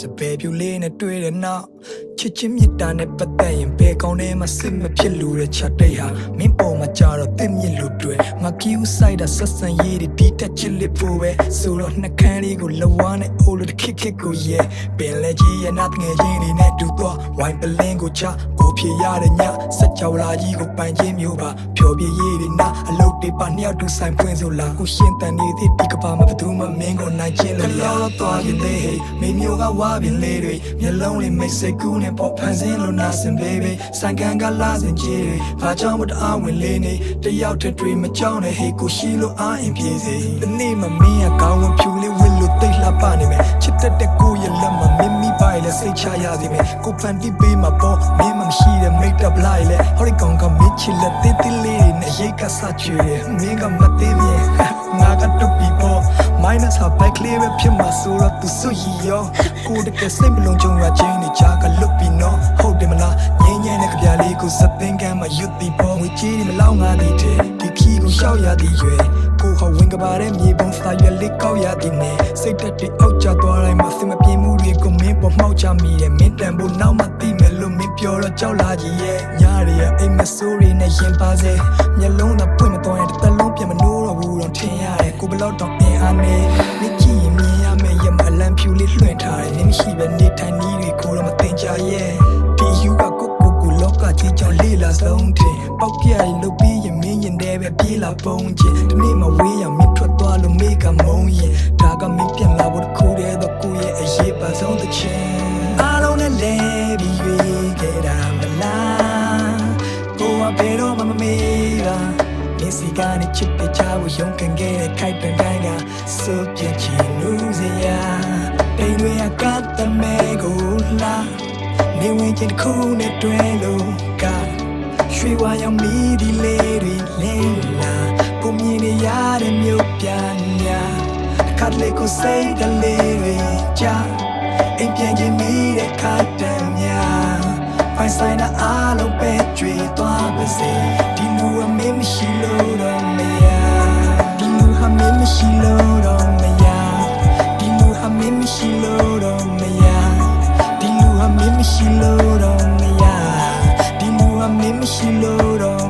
စပယ်ပြူလေးနဲ့တွေ့တဲ့နောက်ချစ်ချင်းမြတ်တာနဲ့ပတ်သက်ရင်ဘယ်ကောင်းထဲမှာစစ်မဖြစ်လို့တဲ့ချက်တိတ်ဟာမင်းပေါ်မှာကြတော့တစ်မြစ်လို့တွေ့ငါကီးဦးဆိုင်တာဆက်ဆံရေးတွေဒီတက်ချစ်လေးပို့ပဲဆိုတော့နှကန်းလေးကိုလဝါနဲ့အိုးလို့ခစ်ကိုရဲ့ပင်လေကြီးရဲ့နာငယ်ချင်းတွေနဲ့တူတော့ဝိုင်းပလင်းကိုချကိုဖြေရတဲ့ညစက်ကြောလာကြီးကိုပိုင်ချင်းမျိုးပါဖြောပြရေးတွေနာအလုပ်တွေပါနှစ်ယောက်တူဆိုင်ဖွင့်ဆိုလာကိုရှင်တန်နေသည့်ဒီကပါမှာဘသူမှမင်းကိုနိုင်ချင်းလို့ရတော့သွားပြီလေမိမျိုးကဝါပင်လေးတွေမျက်လုံးလေးမိတ်ဆက်ကူးနဲ့ပေါ်ဖန်ဆင်းလို့နာစင် baby ဆိုင်ကန်ကလာစင်ကြီးတွေဘာကြောင့်မတအားဝင်လေးနေတယောက်တည်းတွေ့မကြောက်နဲ့ဟေးကိုရှိလို့အားအင်ပြေစေဒီနေ့မှမင်းကကောင်းဝင်ဖြူလေးဝစ်လို့တိတ်လှပနေမယ်ချစ်တဲ့ကိုရဲ့လက်မှာမင်းမိပါလေစိတ်ချရစီမယ်ကိုဖန်တီးပေးမှာပေါ့မင်းမရှိတဲ့ make up လိုက်လေဟောဒီကောင်ကမစ်ချစ်လက်တေးတေးလေးနဲ့ရိတ်ကစားချွေမင်းကမသေးမြဲငါကတူပြီးပေါ့ minus ဟာ back clear ပဲဖြစ်မှာဆိုတော့သူစွရီရောကိုတကယ်စိတ်မလုံးကြုံရချင်းနေချာကလွတ်ပြီးနော်ဟုတ်တယ်မလားငင်းငင်းတဲ့ကြပြလေးကိုစက်သိန်းကမ်းမှာရွတ်ပြီးပေါ့ငွေကြီးတွေမလောက်ငါသည်တဲ့ဒီခီကိုရှောက်ရသည်ရွယ်ကိုဟောဝင်ကပါတဲ့မြေပုံစတာရွယ်လေးကောက်ရသည်နဲ့စိတ်တက်တွေအောက်ကျသွားတိုင်းမှာစင်မပြေမှုတွေကိုမင်းပေါ်မှောက်ချမိတယ်မင်းတန်ဖို့နောက်မှသိမယ်လို့မင်းပြောတော့ကြောက်လာကြီးရဲ့ညတွေရဲ့အိမ်မဆိုးတွေနဲ့ရင်ပါစေမျက်လုံးသာပွင့်မသွားရင်တစ်သက်လုံးပြန်မနိုးတော့ဘူးတော့ထင်ရတယ်ကိုဘလောက်တော့အင်အားနေမြင်ကြည့်ရင်မြင်ရမယ်ရမအလံဖြူလေးလွှင့်ထားတယ်နင်းမရှိပဲနေထိုင်နည်းတွေကိုတော့မတင်ကြရဲ့ဒီယူကကိုလောကကြီးကြောင့်လေးလာဆုံးတင်ပေါက်ပြရင်လုတ်ပြီးရင်မင်းရင်တည်းပဲပြေးလာပုံးချင်းဒီနေ့မှဝေးရမင်းထွက်သွားလို့မေကမုံရင်ဒါကမင်းပြန်လာဖို့တခုတည်းတော့ကိုရဲ့အရေးပါဆုံးတစ်ချက်အားလုံးနဲ့လဲပြီးရွေးခဲ့တာမလားကိုကဘယ်တော့မှမမေးတာမျက်စိကနေချစ်တဲ့ချာကိုရုံးကန်ခဲ့တဲ့ခိုက်ပန်တိုင်းကစိုးပြချင်လို့စရာတိမ်တွေကကတ်တမဲကိုလာနေဝင်ချင်းတစ်ခုနဲ့တွဲလို့ကရွှေဝါရောင်မီဒီလေးတွေလဲလာကိုမြင်နေရတဲ့မြို့ပြန်ညာခတ်လေးကိုစိတ်ကလေးတွေကြာအိမ်ပြန်ချင်းမိတဲ့ခတ်တမ်းများဖိုင်ဆိုင်တာအားလုံးပဲကြွေသွားပါစေဒီလူအမင်းမရှိလို့တော့မရဒီလူဟာမင်းမရှိလို့တော့မရဒီလူဟာမင်းမရှိလို့တော့မရဒီလူဟာမင်းမရှိလို့တော့မရဒီလူဟာမင်းမရှိလို့တော့